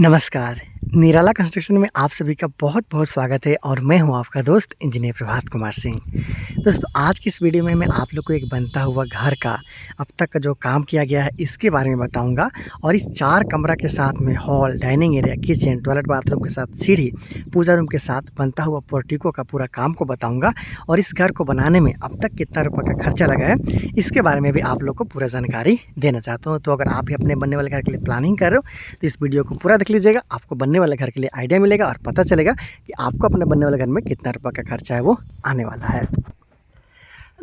नमस्कार। निराला कंस्ट्रक्शन में आप सभी का बहुत-बहुत स्वागत है और मैं हूं आपका दोस्त इंजीनियर प्रभात कुमार सिंह। दोस्तों आज की इस वीडियो में मैं आप लोग को एक बनता हुआ घर का अब तक का जो काम किया गया है इसके बारे में बताऊंगा और इस 4 कमरा के साथ में hall, dining area, kitchen, toilet, bathroom के साथ सीढ़ी, पूजा रूम के साथ बनता हुआ पोर्टिको का पूरा काम को बताऊँगा और इस घर को बनाने में अब तक कितना रुपये का खर्चा लगा है इसके बारे में भी आप लोग को पूरा जानकारी देना चाहता हूँ। तो अगर आप भी अपने बनने वाले घर के लिए प्लानिंग कर रहे हो तो इस वीडियो को पूरा देख लीजिएगा। आपको बनने वाले घर के लिए आइडिया मिलेगा और पता चलेगा कि आपको अपने बनने वाले घर में कितना रुपये का खर्चा है वो आने वाला है।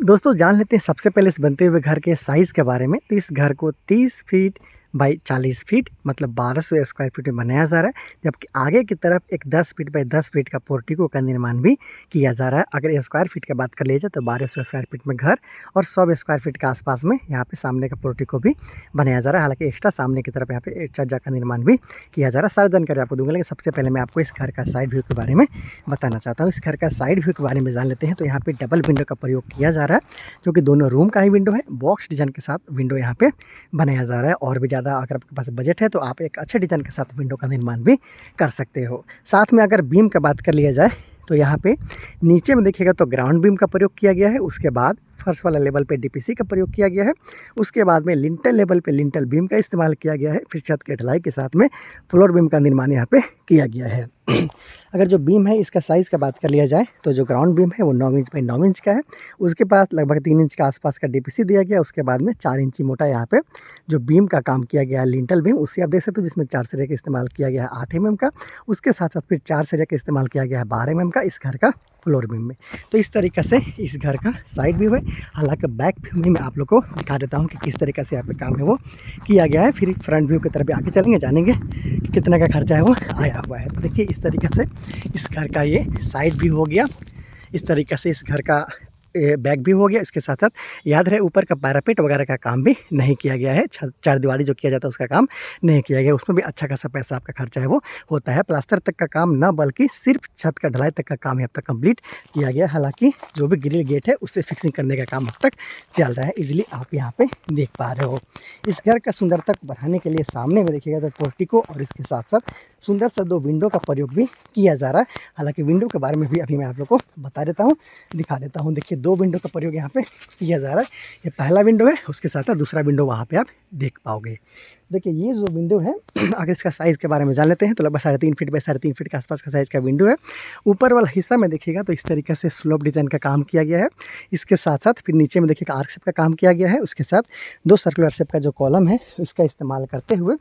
दोस्तों जान लेते हैं सबसे पहले इस बनते हुए घर के साइज़ के बारे में। तो इस घर को 30 फीट बाई 40 फीट मतलब 1200 स्क्वायर फीट में बनाया जा रहा है, जबकि आगे की तरफ एक 10 फीट बाई 10 फीट का पोर्टिको का निर्माण भी किया जा रहा है। अगर स्क्वायर फीट की बात कर लीजिए तो 1200 स्क्वायर फीट में घर और 100 स्क्वायर फीट के आसपास में यहाँ पे सामने का पोर्टिको भी बनाया जा रहा है। हालांकि एक्स्ट्रा सामने की तरफ यहाँ पे एक छज्जा का निर्माण भी किया जा रहा है। सारी जानकारी आपको दूंगा, लेकिन सबसे पहले मैं आपको इस घर का साइड व्यू के बारे में बताना चाहता हूँ। इस घर का साइड व्यू के बारे में जान लेते हैं। तो यहाँ पे डबल विंडो का प्रयोग किया जा रहा है, जो कि दोनों रूम का ही विंडो है। बॉक्स डिजाइन के साथ विंडो यहाँ पे बनाया जा रहा है और भी ज़्यादा अगर आपके पास बजट है तो आप एक अच्छे डिज़ाइन के साथ विंडो का निर्माण भी कर सकते हो। साथ में अगर बीम का बात कर लिया जाए तो यहाँ पे नीचे में देखिएगा तो ग्राउंड बीम का प्रयोग किया गया है। उसके बाद फर्स्ट वाला लेवल पे डीपीसी का प्रयोग किया गया है। उसके बाद में लिंटल लेवल पे लिंटल बीम का इस्तेमाल किया गया है। फिर छत के ढलाई के साथ में फ्लोर बीम का निर्माण यहाँ पे किया गया है। अगर जो बीम है इसका साइज़ का बात कर लिया जाए तो जो ग्राउंड बीम है वो 9 इंच बाई 9 इंच का है। उसके पास लगभग 3 इंच के आसपास का डीपीसी दिया गया। उसके बाद में 4 इंची मोटा यहाँ पे जो बीम का काम किया गया है लिंटल बीम, उससे आप देख सकते हो, जिसमें 4 सरिया का इस्तेमाल किया गया है 8 mm का। उसके साथ साथ फिर 4 सरिया का इस्तेमाल किया गया है 12 mm का इस घर का फ्लोर बीम में। तो इस तरीके से इस घर का साइड व्यू है। हालांकि बैक व्यू में मैं आप लोग को दिखा देता हूँ कि किस तरीके से यहाँ पे काम है वो किया गया है। फिर फ्रंट व्यू की तरफ भी आगे चलेंगे, जानेंगे कि कितना का खर्चा है वो आया हुआ है। तो देखिए इस तरीके से इस घर का ये साइड व्यू हो गया। इस तरीके से इस घर का बैक भी हो गया। इसके साथ साथ याद रहे ऊपर का पैरापेट वगैरह का काम भी नहीं किया गया है। चार दीवारी जो किया जाता है उसका काम नहीं किया गया। उसमें भी अच्छा खासा पैसा आपका खर्चा है वो होता है। प्लास्टर तक का काम ना बल्कि सिर्फ छत का ढलाई तक का काम अब तक कंप्लीट किया गया। हालांकि जो भी ग्रिल गेट है उससे फिक्सिंग करने का काम अब तक चल रहा है, इजीली आप यहाँ पे देख पा रहे हो। इस घर का सुंदरता को बढ़ाने के लिए सामने में देखिएगा तो पोर्टिको और इसके साथ साथ सुंदर सा 2 विंडो का प्रयोग भी किया जा रहा है। हालांकि विंडो के बारे में भी अभी मैं आप लोग को बता देता हूँ, दिखा देता हूँ। देखिए 2 विंडो का प्रयोग यहाँ पे किया जा रहा है। ये पहला विंडो है, उसके साथ साथ दूसरा विंडो वहाँ पे आप देख पाओगे। देखिए ये जो विंडो है अगर इसका साइज़ के बारे में जान लेते हैं तो लगभग 3.5 फीट बाई 3.5 फीट के आसपास का साइज़ का विंडो है। ऊपर वाला हिस्सा में देखिएगा तो इस तरीके से स्लोप डिज़ाइन का काम किया गया है। इसके साथ साथ फिर नीचे में देखिएगा आर्क शेप का काम किया गया है। उसके साथ 2 सर्कुलर शेप का जो कॉलम है उसका इस्तेमाल करते हुए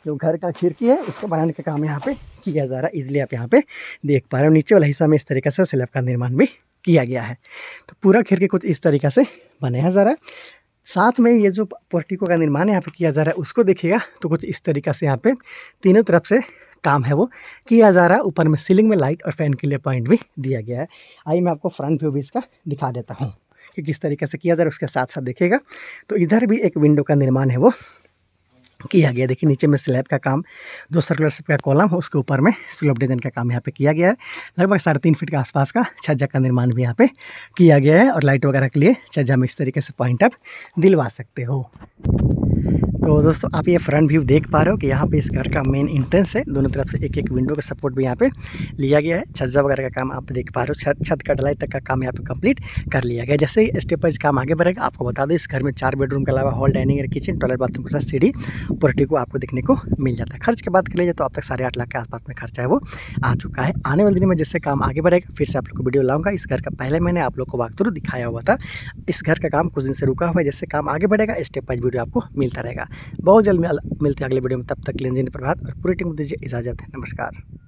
जो घर का खिड़की है उसको बनाने का काम यहाँ पे किया जा रहा है। इजीली आप यहाँ पे देख पा रहे हो। नीचे वाला हिस्सा में इस तरीके से स्लैब का निर्माण भी किया गया है। तो पूरा खिड़की कुछ इस तरीके से बनाया जा रहा है। साथ में ये जो पोर्टिको का निर्माण यहाँ पे किया जा रहा है उसको देखिएगा तो कुछ इस तरीके से यहाँ पे तीनों तरफ से काम है वो किया जा रहा है। ऊपर में सीलिंग में लाइट और फैन के लिए पॉइंट भी दिया गया है। आइए मैं आपको फ्रंट व्यू भी इसका दिखा देता हूँ कि किस तरीके से किया जा रहा है। उसके साथ साथ देखिएगा तो इधर भी एक विंडो का निर्माण है वो किया गया। देखिए नीचे में स्लैब का काम 2 सर्कुलर शेप का कॉलम है, उसके ऊपर में स्लोप डिजाइन का काम यहाँ पे किया गया है। लगभग 3.5 फीट के आसपास का छज्जा का निर्माण भी यहाँ पे किया गया है और लाइट वगैरह के लिए छज्जा में इस तरीके से पॉइंट आप दिलवा सकते हो। तो दोस्तों आप ये फ्रंट व्यू देख पा रहे हो कि यहाँ पे इस घर का मेन एंट्रेंस है। दोनों तरफ से एक एक विंडो का सपोर्ट भी यहाँ पे लिया गया है। छज्जा वगैरह का काम आप देख पा रहे हो। छत का ढलाई तक का काम यहाँ पे कंप्लीट कर लिया गया। जैसे ही स्टेप वाइज काम आगे बढ़ेगा आपको बता दें इस घर में 4 बेडरूम के अलावा hall, dining area, kitchen, toilet, bathroom के साथ सीढ़ी पोर्टिको आपको देखने को मिल जाता है। खर्च की बात कर लीजिए तो अब तक 8.5 लाख के आसपास में खर्चा है वो आ चुका है। आने वाले दिन में जैसे काम आगे बढ़ेगा फिर से आप लोग को वीडियो लाऊंगा। इस घर का पहले मैंने आप लोग को वॉक थ्रू दिखाया हुआ था। इस घर का काम कुछ दिन से रुका हुआ है। जैसे काम आगे बढ़ेगा स्टेप वाइज वीडियो आपको मिलता रहेगा। बहुत जल्द मिलते हैं अगले वीडियो में। तब तक के लिए इंजीनियर प्रभात और पूरी टीम को दीजिए इजाज़त। नमस्कार।